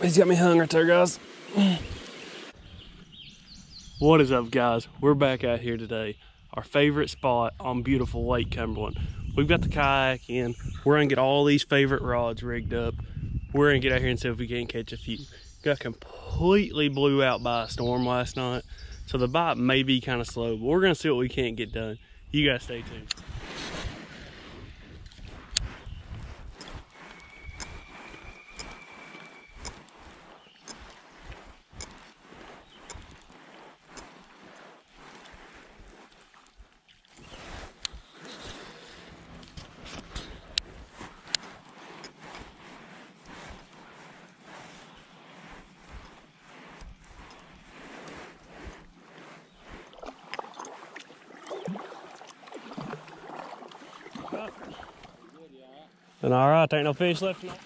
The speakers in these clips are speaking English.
He's got me hung right there, guys. What is up, guys? We're back out here today. Our favorite spot on beautiful Lake Cumberland. We've got the kayak in. We're gonna get all these favorite rods rigged up. We're gonna get out here and see if we can't catch a few. Got completely blew out by a storm last night, so the bite may be kind of slow, but we're gonna see what we can't get done. You guys stay tuned. And all right, there ain't no fish left tonight.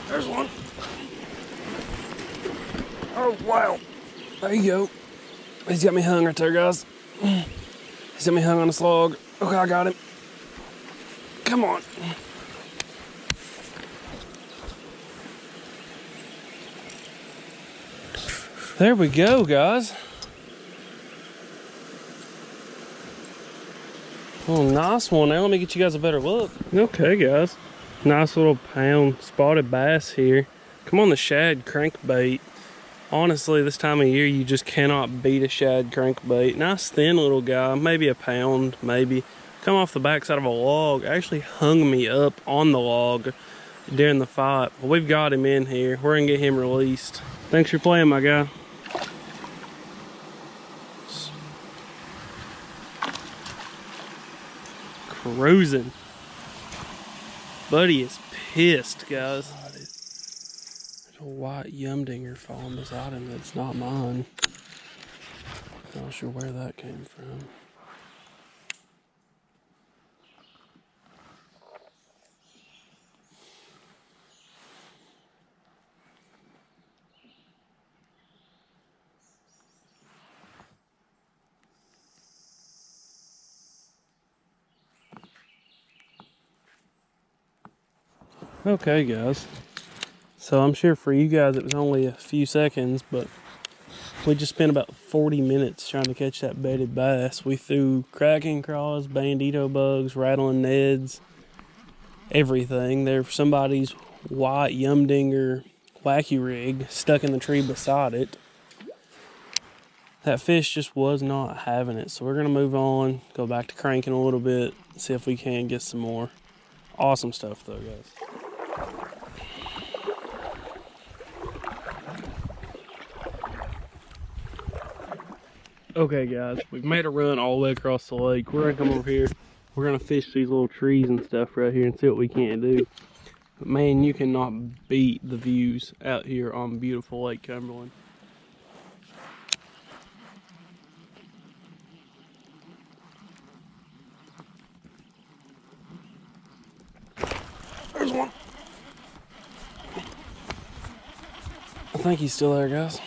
There's one. Oh, wow. There you go. He's got me hung right there, guys. He's got me hung on this log. Okay, I got him. Come on. There we go, guys. Oh, nice one. Now let me get you guys a better look. Okay, guys. Nice little pound spotted bass here. Come on the shad crankbait. Honestly, this time of year, you just cannot beat a shad crankbait. Nice thin little guy, maybe a pound, maybe. Come off the backside of a log. Actually hung me up on the log during the fight. But we've got him in here. We're gonna get him released. Thanks for playing, my guy. Cruising. Buddy is pissed, guys. There's a white yumdinger falling beside him that's not mine. Not sure where that came from. Okay, guys. So I'm sure for you guys it was only a few seconds, but we just spent about 40 minutes trying to catch that bedded bass. We threw cracking craws, bandito bugs, rattling neds, everything. There's somebody's white yumdinger wacky rig stuck in the tree beside it. That fish just was not having it, so we're gonna move on, go back to cranking a little bit, see if we can get some more. Awesome stuff though, guys. Okay, guys, we've made a run all the way across the lake. We're gonna come over here. We're gonna fish these little trees and stuff right here and see what we can do. But man, you cannot beat the views out here on beautiful Lake Cumberland. There's one. I think he's still there, guys.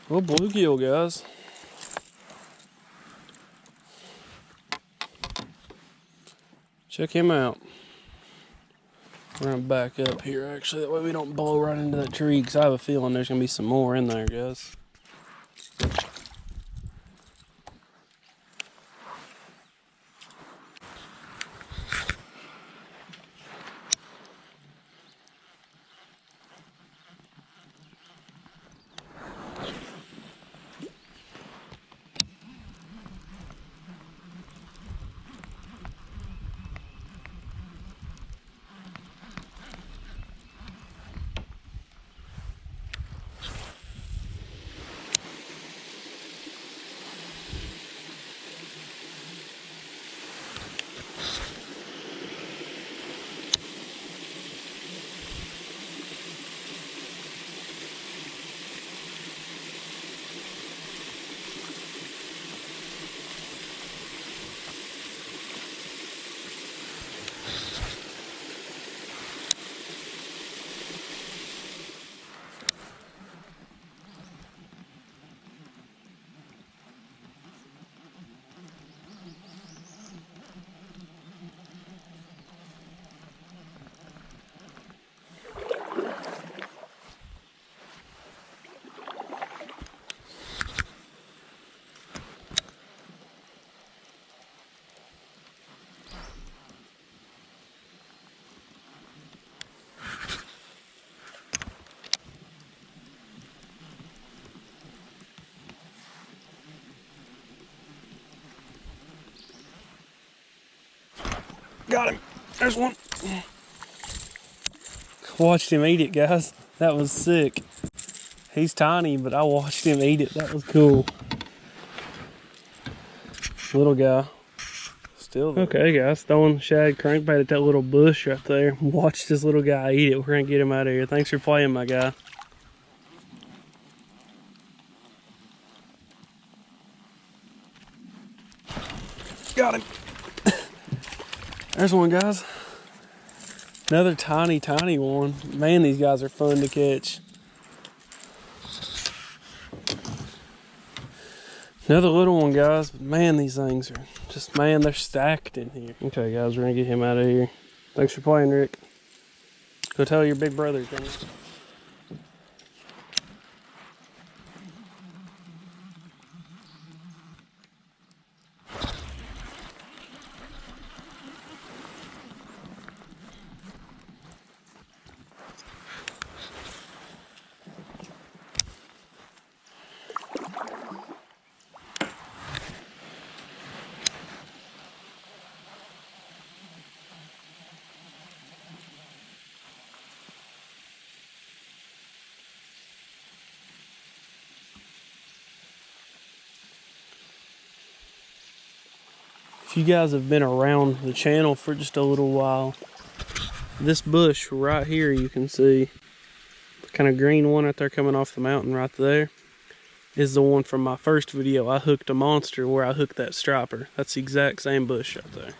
Well, bluegill, guys. Check him out. We're gonna back up here, actually, that way we don't blow right into that tree, because I have a feeling there's gonna be some more in there, guys. Got him. There's one. Watched him eat it, guys. That was sick. He's tiny, but I watched him eat it. That was cool. Little guy. Still there. Okay, guys. Throwing shad crankbait at that little bush right there. Watch this little guy eat it. We're going to get him out of here. Thanks for playing, my guy. Got him. There's one, guys. Another tiny, tiny one. Man, these guys are fun to catch. Another little one, guys. But man, these things are just, man, they're stacked in here. Okay, guys, we're gonna get him out of here. Thanks for playing, Rick. Go tell your big brother coming. If you guys have been around the channel for just a little while, this bush right here you can see, the kind of green one right there coming off the mountain right there, is the one from my first video. I hooked a monster where I hooked that striper. That's the exact same bush right there.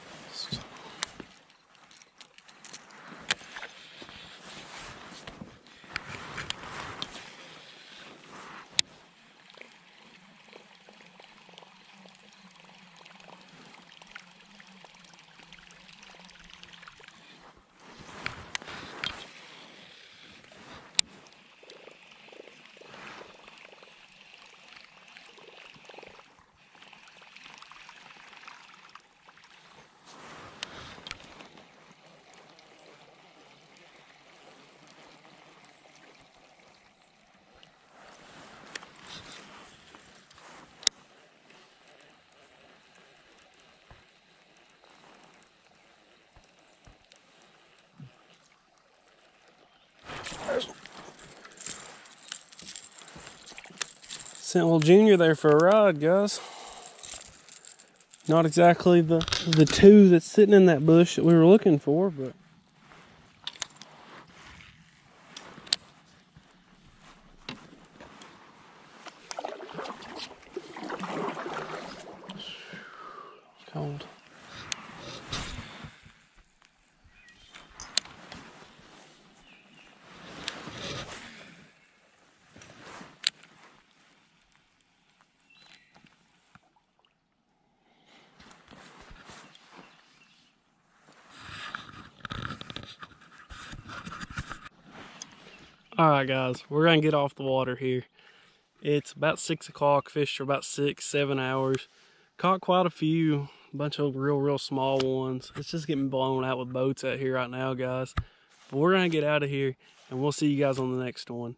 Sent little Junior there for a ride, guys. Not exactly the two that's sitting in that bush that we were looking for, but cold. All right, guys, we're gonna get off the water here. It's about 6 o'clock, fished for about 6-7 hours. Caught quite a few, a bunch of real small ones. It's just getting blown out with boats out here right now, guys. But we're gonna get out of here, and we'll see you guys on the next one.